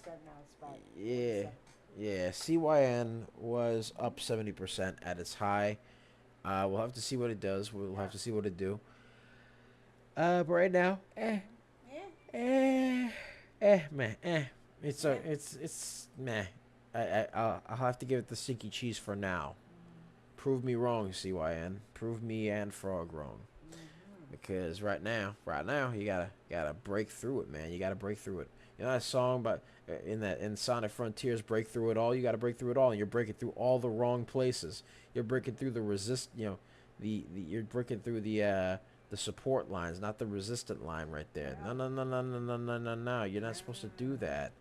now. It's about yeah. 47. Yeah, CYN was up 70% at its high. We'll have to see what it does. We'll have to see what it do. But right now, Yeah. meh. It's meh. I'll have to give it the stinky cheese for now. Prove me wrong, CYN. Prove me and Frog wrong. because right now, you gotta break through it, man. You gotta break through it. You know that song, but in Sonic Frontiers, break through it all. You gotta break through it all, and you're breaking through all the wrong places. You're breaking through the resist, the you're breaking through the support lines, not the resistant line right there. No, no, no, no, no, no, no, no, no. You're not supposed to do that.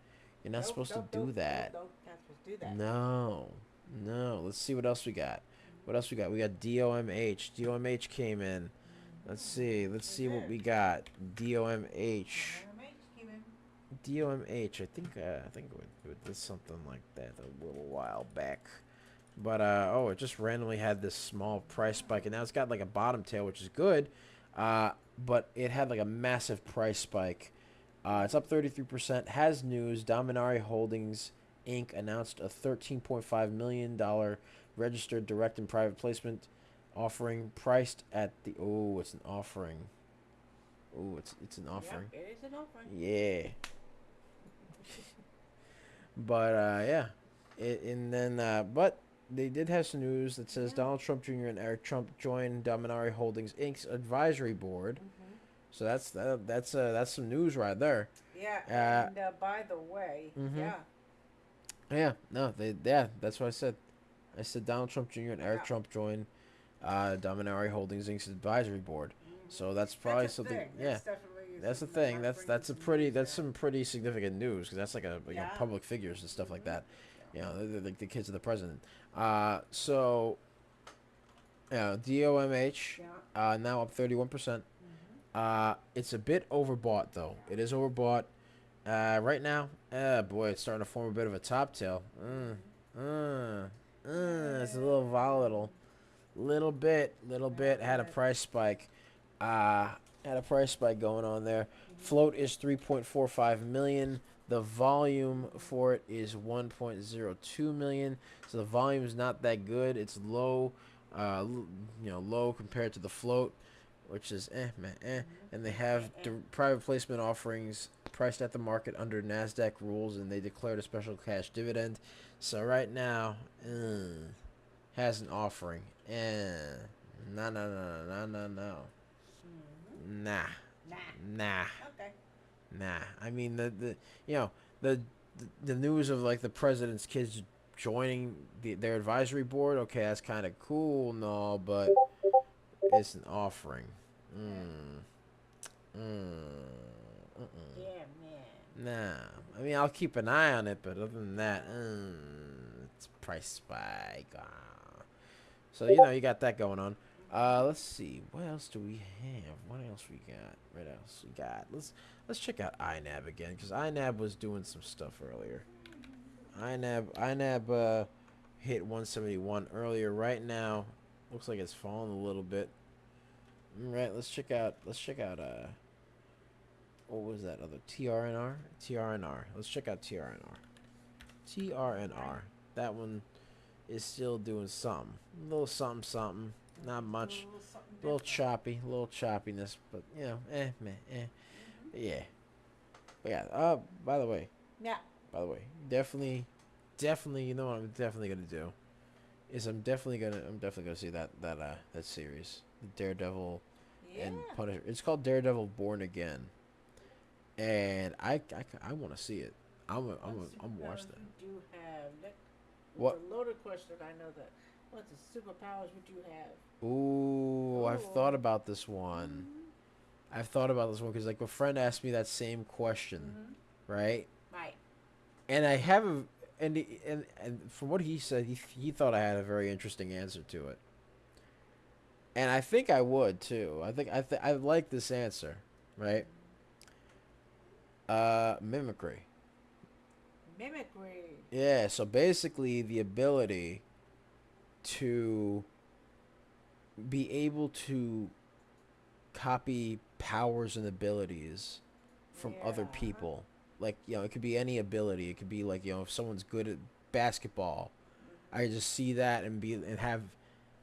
You're not Nope, supposed to nope, do nope, nope, that. nope. Not supposed to do that. No, no. Let's see what else we got. What else we got? We got DOMH. DOMH came in. Let's see. Let's see what we got. DOMH. DOMH. I think it did something like that a little while back. But oh, it just randomly had this small price spike, and now it's got like a bottom tail, which is good. But it had like a massive price spike. It's up 33%. Has news. Dominari Holdings Inc. announced a $13.5 million registered direct and private placement offering priced at the it's an offering. It's an offering. Yep, it is an offering. Yeah. But yeah. And then but they did have some news that says Donald Trump Jr. and Eric Trump joined Dominari Holdings Inc.'s advisory board. So that's some news right there. Yeah, and by the way, Yeah, no, that's what I said. I said Donald Trump Jr. and Eric Trump joined Dominari Holdings Inc.'s advisory board. So that's probably something. Yeah, that's the thing. That's some pretty significant news because that's like public figures and stuff like that. You know, they're like the kids of the president. So DOMH now up 31%. It's a bit overbought though. It is overbought. Right now, boy, it's starting to form a bit of a top tail. It's a little volatile. Little bit. Had a price spike. Going on there. Float is 3.45 million. The volume for it is 1.02 million. So the volume is not that good. It's low, low compared to the float, which is and they have private placement offerings priced at the market under NASDAQ rules, and they declared a special cash dividend. So right now, has an offering. No. Nah. Okay. Nah. I mean the news of like the president's kids joining their advisory board. Okay, that's kind of cool, no, but it's an offering. Yeah, man. Nah. I mean, I'll keep an eye on it, but other than that, it's price spike. So you got that going on. Let's see. What else do we have? What else we got? Let's check out INAB again because INAB was doing some stuff earlier. INAB hit 171 earlier. Right now, looks like it's fallen a little bit. All right, let's check out. What was that other TRNR? Let's check out TRNR. That one is still doing something. A little something. Not much. A little choppy. A little choppiness. But, Yeah. But yeah. By the way. Yeah. Definitely, you know what I'm definitely gonna do is I'm definitely gonna see that series, Daredevil and Punisher. It's called Daredevil Born Again, and I want to see it. I'm watch that. You do have What? It's a loaded question. I know that. What the superpowers would you have? Ooh, I've thought about this one. Because like a friend asked me that same question, right? Right. And I have and from what he said, he thought I had a very interesting answer to it. And I think I would too. I like this answer, right? Mimicry. Yeah, so basically the ability to be able to copy powers and abilities from other people. Like, it could be any ability. It could be like, if someone's good at basketball, I just see that and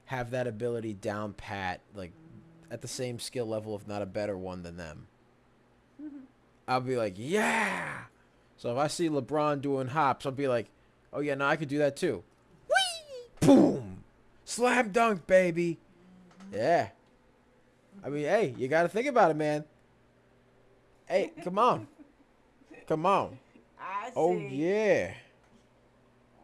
have that ability down pat, like at the same skill level, if not a better one than them. I'll be like, yeah. So if I see LeBron doing hops, I'll be like, oh yeah, no, I could do that too. Whee! Boom! Slam dunk, baby. Yeah. I mean, hey, you got to think about it, man. Hey, come on. Come on. I Oh, see. yeah.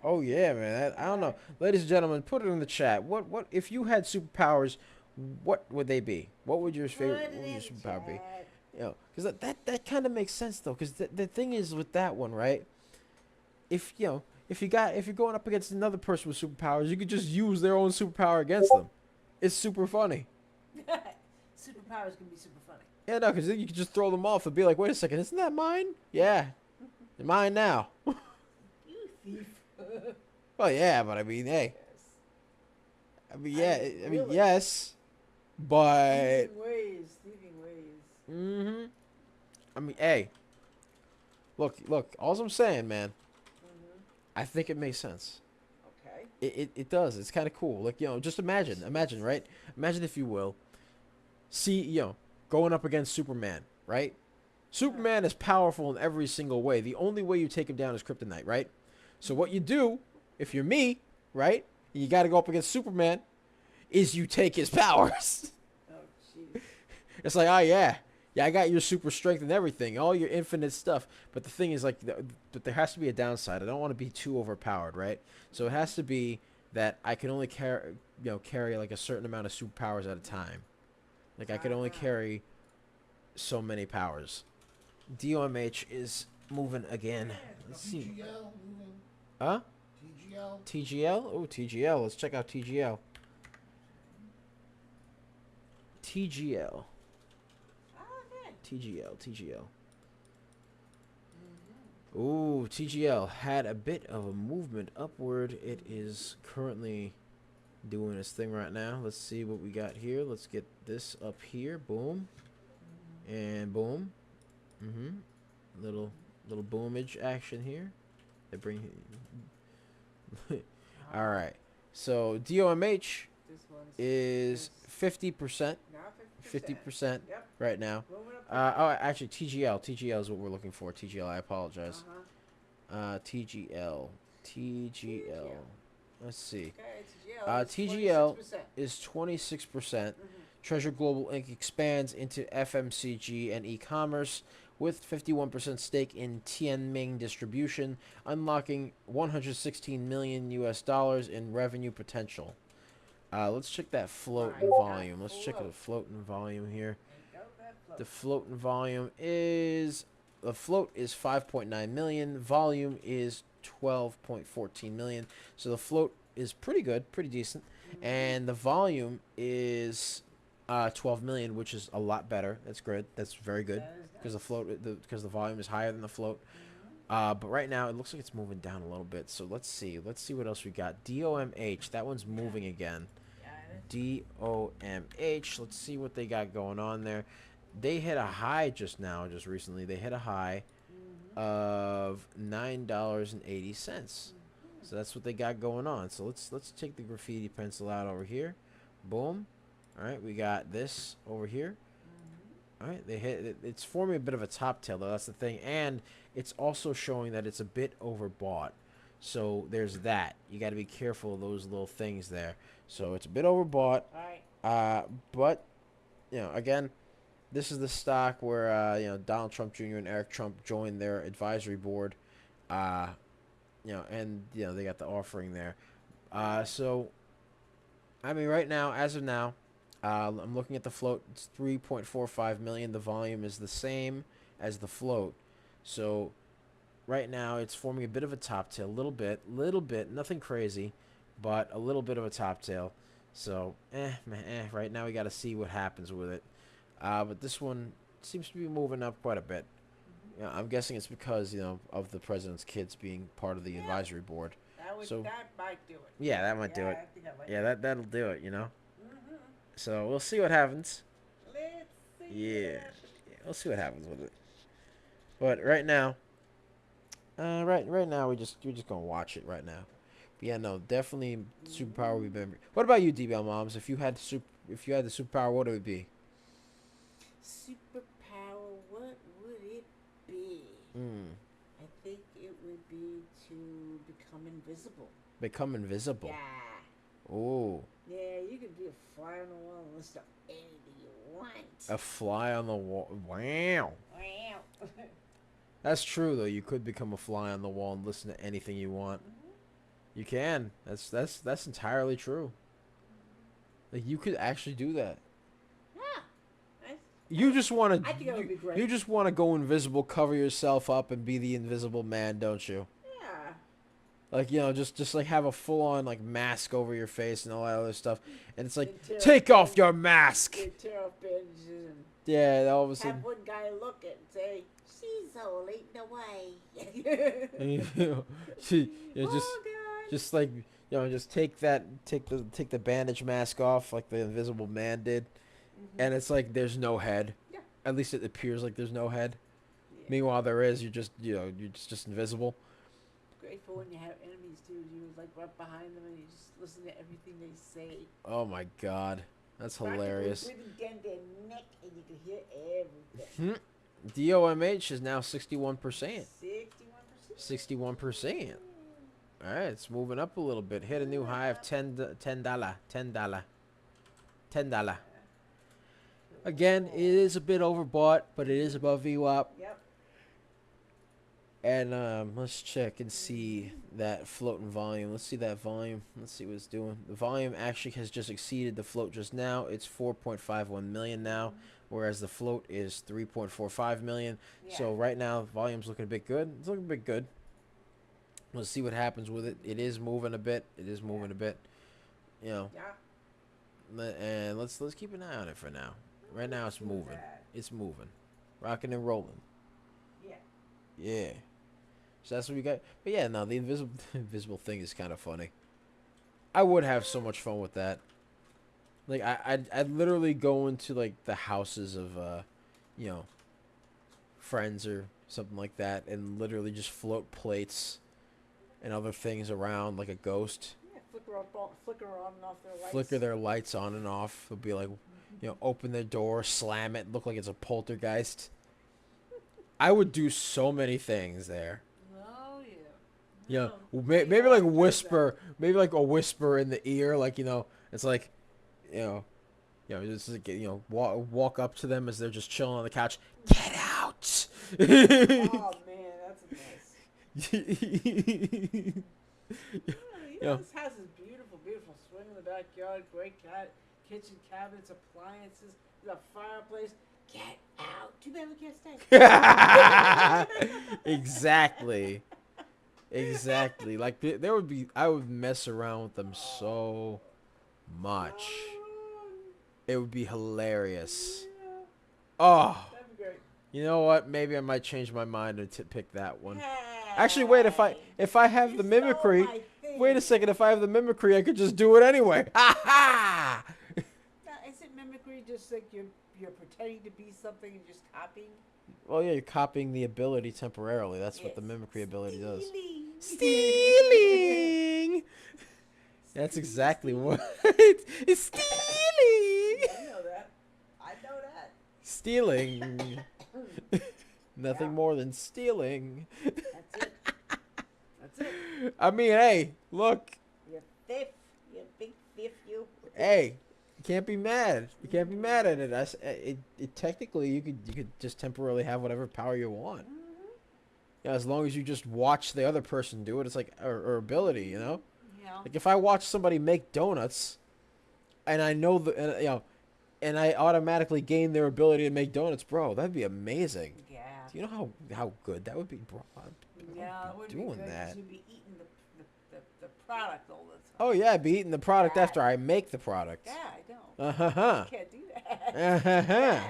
I Oh, see. yeah, man. I don't know. Alright. Ladies and gentlemen, put it in the chat. What, if you had superpowers, what would they be? What would your Put favorite, it what would your in the superpower be? chat. You know, because that kind of makes sense, though. Because the thing is with that one, right? If, if you're going up against another person with superpowers, you could just use their own superpower against them. It's super funny. Superpowers can be super funny. Yeah, no, because then you can just throw them off and be like, wait a second, isn't that mine? Yeah, mine now. You thief. Well, yeah, but I mean, hey, Yes. I mean, Really? yes, but, Thieving ways. Thieving ways. mm-hmm. I mean, hey, look. All I'm saying, man, Mm-hmm. I think it makes sense. Okay. It does. It's kind of cool. Like, just imagine, right? Imagine if you will, see, going up against Superman, right? Huh. Superman is powerful in every single way. The only way you take him down is kryptonite, right? So what you do, if you're me, right, and you got to go up against Superman, is you take his powers. Oh, jeez. It's like, oh yeah, I got your super strength and everything, all your infinite stuff. But the thing is, like, but there has to be a downside. I don't want to be too overpowered, right? So it has to be that I can only carry like a certain amount of superpowers at a time. Like I could only Uh-huh. carry so many powers. DOMH is moving again. Yeah, Let's see. TGL moving. Huh? TGL. TGL? Oh, TGL. Let's check out TGL. TGL. Oh, okay. TGL. Mm-hmm. Ooh, TGL had a bit of a movement upward. It is currently doing its thing right now. Let's see what we got here. Let's get this up here. Boom. And boom. Little boomage action here. They bring. All Uh-huh. right. So DOMH This one's is 50%. now 50%. 50% Yep. right now. Moving up. Actually, TGL. TGL is what we're looking for. TGL. I apologize. TGL. TGL. Let's see. Okay, TGL TGL is 26%. Mm-hmm. Treasure Global Inc. expands into FMCG and e-commerce with 51% stake in Tianming Distribution, unlocking 116 million US dollars in revenue potential. Let's check that float and volume. Let's check the float and volume here. The float and volume is the float is 5.9 million. Volume is 12.14 million. So the float is pretty good, pretty decent, and the volume is 12 million, which is a lot better. That's good. That's very good That is because nice. because the volume is higher than the float. Mm-hmm. But right now it looks like it's moving down a little bit. So let's see. Let's see what else we got. DOMH. That one's moving again. DOMH. Let's see what they got going on there. They hit a high just now, just recently. They hit a high Mm-hmm. of $9.80. So that's what they got going on. So let's take the graffiti pencil out over here. Boom. All right, we got this over here. Mm-hmm. All right, they hit it. It's forming a bit of a top tail though. That's the thing, and it's also showing that it's a bit overbought. So there's that. You got to be careful of those little things there. So it's a bit overbought. All right. But again, this is the stock where Donald Trump Jr. and Eric Trump joined their advisory board. Uh, and they got the offering there. So I mean, right now, as of now, I'm looking at the float. It's 3.45 million. The volume is the same as the float. So right now, it's forming a bit of a top tail, little bit, nothing crazy, but a little bit of a top tail. So, right now we got to see what happens with it. But this one seems to be moving up quite a bit. I'm guessing it's because of the president's kids being part of the Yeah. advisory board. That might do it. Yeah, that might do it. I think I might. Yeah, that'll do it. Mm-hmm. So we'll see what happens. Let's see. Yeah, we'll see what happens with it. But right now, right now we're just gonna watch it right now. But yeah, no, definitely superpower. We've been. What about you, DBL Moms? If you had the superpower, what would it be? Superpower, what would it be? Hmm. I think it would be to become invisible. Become invisible. Yeah. Oh. Yeah, you could be a fly on the wall and listen to anything you want. A fly on the wall. Wow. Wow. That's true though. You could become a fly on the wall and listen to anything you want. You can. That's entirely true. Like you could actually do that. Yeah. You just want I think it would be great. you just want to go invisible, cover yourself up, and be the invisible man, don't you? Yeah. Like just like have a full on like mask over your face and all that other stuff, and it's like And take off your mask. tear off bandages and Yeah, all of a have sudden. one guy look and say, "She's all eaten away." Just like just take the bandage mask off like the Invisible Man did, and it's like there's no head. Yeah. At least it appears like there's no head. Yeah. Meanwhile, there is. You're just invisible. Grateful when you have enemies too. You like right behind them and you just listen to everything they say. Oh my God, that's hilarious. Breathing down their neck and you can hear everything. DOMH is now 61%. 61%. 61%. All right, it's moving up a little bit. Hit a new high of $10. Again, it is a bit overbought, but it is above VWAP. Yep. And let's check and see that floating volume. Let's see that volume. Let's see what it's doing. The volume actually has just exceeded the float just now. It's 4.51 million now, whereas the float is 3.45 million. Yeah. So right now, volume's looking a bit good. It's looking a bit good. Let's see what happens with it. It is moving a bit. It is moving a bit. Yeah. And let's keep an eye on it for now. Right now, it's moving. It's moving, rocking and rolling. Yeah. Yeah. So that's what we got. But yeah, no, the invisible thing is kind of funny. I would have so much fun with that. Like I'd literally go into like the houses of friends or something like that, and literally just float plates and other things around like a ghost. Yeah, flicker on and off their lights. Flicker their lights on and off. They'll be like, open their door, slam it, look like it's a poltergeist. I would do so many things there. Oh Yeah, no. maybe like whisper, maybe like a whisper in the ear, like it's like, just like, walk up to them as they're just chilling on the couch. Get out! Oh man, that's a mess. This house is beautiful, beautiful. Swing in the backyard, great kitchen cabinets, appliances, there's a fireplace. Get out! Too bad we can't stay. Exactly. Like I would mess around with them so much. It would be hilarious. Oh, That'd be great. you know what? Maybe I might change my mind and pick that one. Actually, wait. If I have the mimicry, wait a second. If I have the mimicry, I could just do it anyway. Ha ha! Isn't mimicry just like you're pretending to be something and just copying? Well, yeah, you're copying the ability temporarily. That's what the mimickry ability does. Stealing. That's exactly what it's stealing. I know that. Stealing. Nothing more than stealing. That's it. I mean, hey, look. You thief. You big thief, you. Hey, you can't be mad. You can't be mad at it. Technically, you could just temporarily have whatever power you want. Yeah, as long as you just watch the other person do it, it's like or ability, Yeah. Like if I watch somebody make donuts, and I know and I automatically gain their ability to make donuts, bro, that'd be amazing. Yeah. Do you know how good that would be, bro? Yeah, it would doing be good 'cause that. you'd be eating the product all the time. Oh yeah, I'd be eating the product Yeah. after I make the product. Yeah, I know. Uh-huh. You can't do that. Uh-huh.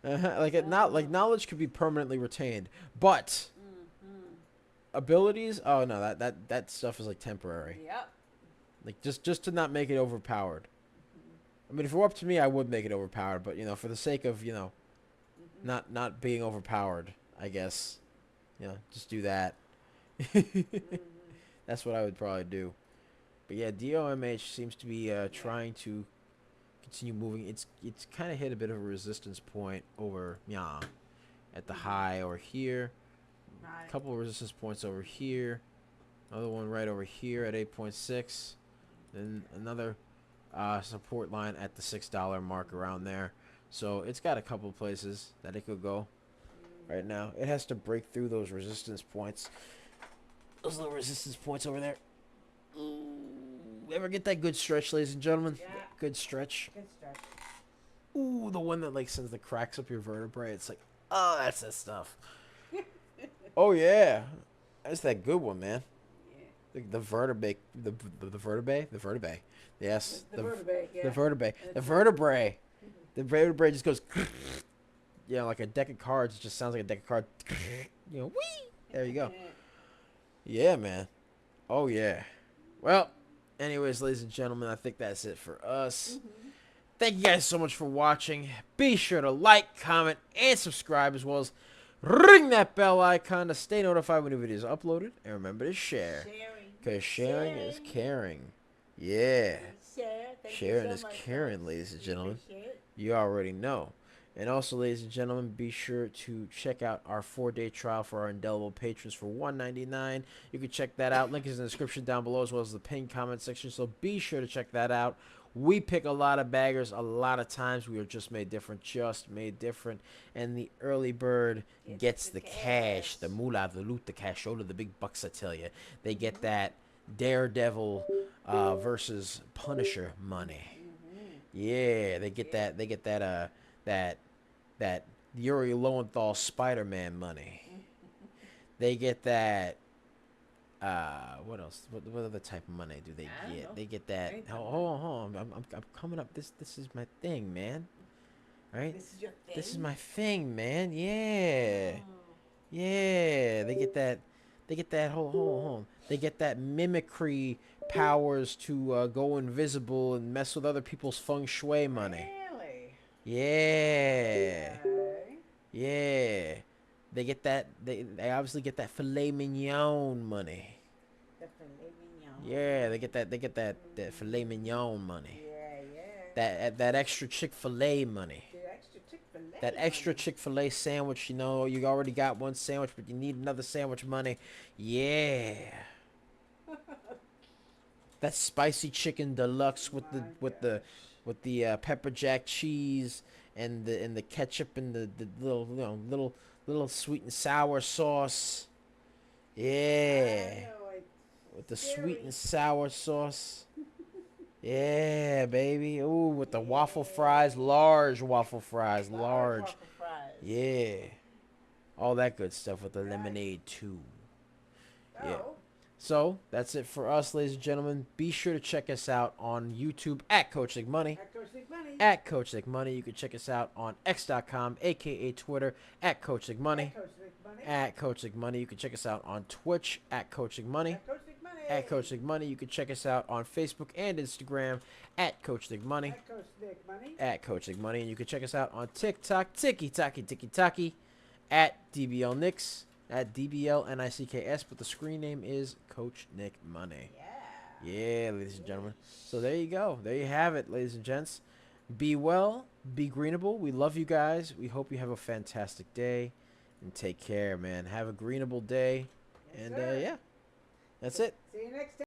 Bad. Like knowledge could be permanently retained, but abilities, oh no, that stuff is like temporary. Yep. Like just to not make it overpowered. I mean, if it were up to me, I would make it overpowered, but for the sake of not being overpowered, I guess, just do that. That's what I would probably do. But yeah, DOMH seems to be trying to continue moving. It's kind of hit a bit of a resistance point over at the high over here. Right. A couple of resistance points over here. Another one right over here at 8.6. Then another support line at the $6 mark around there. So it's got a couple places that it could go right now. It has to break through those resistance points. Those little resistance points over there. Ooh, ever get that good stretch, ladies and gentlemen? Yeah. Good stretch. Good stretch. Ooh, the one that like sends the cracks up your vertebrae. It's like, oh, that's that stuff. Oh yeah, that's that good one, man. Yeah. The vertebrae, the vertebrae. Yes, The vertebrae. Yeah. the vertebrae, That's the it. vertebrae. The vertebrae just goes, you know, like a deck of cards. It just sounds like a deck of cards. You know, whee! There you go. Yeah, man. Oh yeah. Well, anyways, ladies and gentlemen, I think that's it for us. Thank you guys so much for watching. Be sure to like, comment, and subscribe, as well as ring that bell icon to stay notified when new videos are uploaded. And remember to share, because sharing is caring. Yeah. Sharing is caring, ladies and gentlemen. You already know. And also, ladies and gentlemen, be sure to check out our 4-day trial for our indelible patrons for $1.99. You can check that out. Link is in the description down below, as well as the pinned comment section. So be sure to check that out. We pick a lot of baggers. A lot of times we are just made different. And the early bird gets the cash, the moolah, the loot, the cashola, the big bucks, I tell you. They get that Daredevil versus Punisher money. Yeah, they get that Yuri Lowenthal Spider-Man money. They get that what else? What other type of money do they get? They get that. Hold on. I'm coming up. This is my thing, man. Right? This is your thing. This is my thing, man. Yeah. Yeah. They get that. Hold on. They get that mimicry powers to go invisible and mess with other people's feng shui money. Really? Yeah. Okay. Yeah. They get that. They obviously get that filet mignon money. The filet mignon. Yeah, they get that filet mignon money. Yeah. That extra Chick-fil-A money. The extra Chick-fil-A. That extra Chick-fil-A sandwich. You know, you already got one sandwich, but you need another sandwich money. Yeah. That spicy chicken deluxe with the pepper jack cheese and the ketchup and the little sweet and sour sauce. Yeah. With the sweet and sour sauce. Yeah, baby. Ooh, with the waffle fries, large waffle fries, large. Waffle fries. Yeah. All that good stuff with the lemonade too. Yeah. Oh. So, that's it for us, ladies and gentlemen. Be sure to check us out on YouTube at Coach Nick Money. At Coach Nick Money. At Coach Nick Money. You can check us out on X.com, a.k.a. Twitter, at Coach Nick Money. At Coach Nick Money. At Coach Nick Money. You can check us out on Twitch, at Coach Nick Money. At Coach Nick Money. At Coach Nick Money. You can check us out on Facebook and Instagram, at Coach Nick Money. At Coach Nick Money. At Coach Nick Money. And you can check us out on TikTok, Tiki-Taki, at DBL Nicks. At DBLNICKS, but the screen name is Coach Nick Money. Yeah, ladies and gentlemen. So there you go. There you have it, ladies and gents. Be well, be greenable. We love you guys. We hope you have a fantastic day. And take care, man. Have a greenable day. Yes, And sir. yeah, that's it. See you next time.